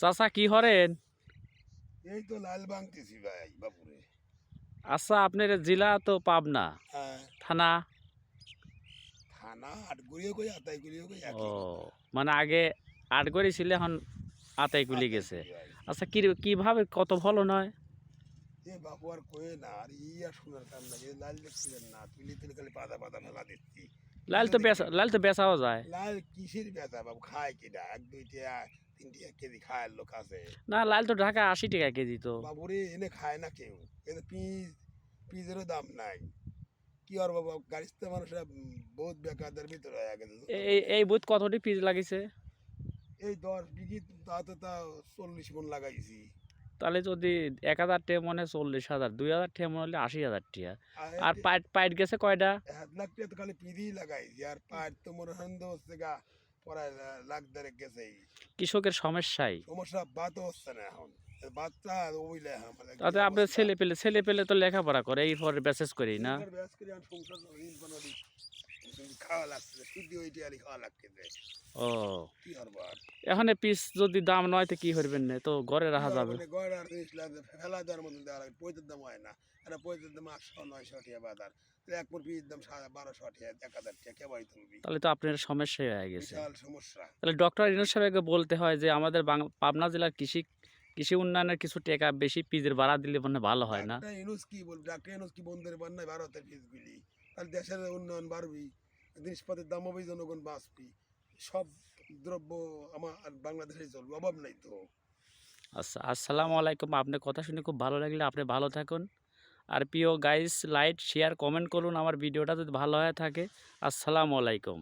চাচা কি হরেন? এই তো লাল ভাঙতেছি ভাই বাপুরে। আচ্ছা, আপনার জেলা তো পাবনা, হ্যাঁ, থানা? থানা আটগুড়িও কই আতাইগুড়িও কই ও, একই বাবা। মানে আগে আটগড়ি ছিল, এখন আতাইকুলি গেছে। আতাইগুড়ি ভাই। আচ্ছা, কিভাবে কত ভালো নয়? এ বাপু আর কয়ে না, আর আর শোনার কাম নাকি লাল দেখছিলেন না, তুলি তুলি খালি পাতা পাতা ফেলা দিচ্ছি। পিছনে কি লাল তো বেচাও যায়। লাল কিসের ব্যথা বাবু, খায় কিনা? এক দুইটা তিনটি এক কেজি খায় লোক আছে না, লাল তো ঢাকা 80 টাকা কেজি তো। বাবুরে, এনে খায় না কেউ। এতে পিজেরও দাম নাই। কি আর বাবা, গাড়িতে মানুষরা বহুত বেকারদের ভিতরে হয়ে গেছে মানে। এই বুথ কতটি পিস লাগিছে? এই 10 বিঘি তা 40 মন লাগাইছি। তাহলে যদি 1,000 টাকা মনে 40,000, 2,000 টাকা মনে হলে 80,000 টাকা। আর আর পাইট পাইট গেছে কয়টা? 1 লাখ টাকা তো খালি পিড়ি লাগাইছি, আর পার তো মনে হয় হচ্ছে গা পড়ায় লাখ দেড়েক গেছে। কৃষকের সমস্যাই। সমস্যা বাতও হচ্ছে না এখন। বাচ্চা ওইলে আমাদের কি তাতে আপনার অবস্থা। ছেলে পেলে তো লেখাপড়া করে এই পরে মেসেজ করি না। এবার ব্যাস করে এখন সংসার ঋণ পানি খাওয়া লাগছে, শুদ্ধ ওইটি আর খাওয়া লাগছে। ও, কি করবো আর? এখন পিস যদি দাম নয় তো কি করবেন না, তো ঘরে কি রাখা করবো যাবে। না, গয়না আর জিনিস লাগবে ফেলা দেওয়ার মতন দেওয়া লাগে, পয়তের দাম হয় না। এটা পয়তের দাম 800-900 টাকা বাজার। এক মোট পিসের দাম 1250 টাকা, 1000 টাকা কেবাই তুলবি। তাহলে তো আপনার সমস্যা হয়ে গেছে। বিশাল সমস্যা। তাহলে ডক্টর ইউনূস সাহেবকে বলতে হয় যে আমাদের পাবনা জেলার কৃষি উন্নয়নের কিছু টাকা বেশি পিজের বাড়া দিলে মানে ভালো হয় না? ডাক্তার ইউনূস কি বলবি? ডাক্তার ইউনূস কি বন্ধের বান্নায় ভারতের ফিসগুলি? তাহলে দেশের উন্নয়ন বাড়বি, জিনিসপাতির দাম হবে, জনগণ বাঁচবি। সব দ্রব্য আমার বাংলাদেশে চলবে, অভাব নাই তো। আচ্ছা, আসসালামু আলাইকুম। আপনার কথা শুনে খুব ভালো লাগলে আপনি ভালো থাকুন। আর প্রিয় গাইস, লাইক শেয়ার কমেন্ট করুন আমার ভিডিওটা যদি ভালো হয়ে থাকে। আসসালামু আলাইকুম।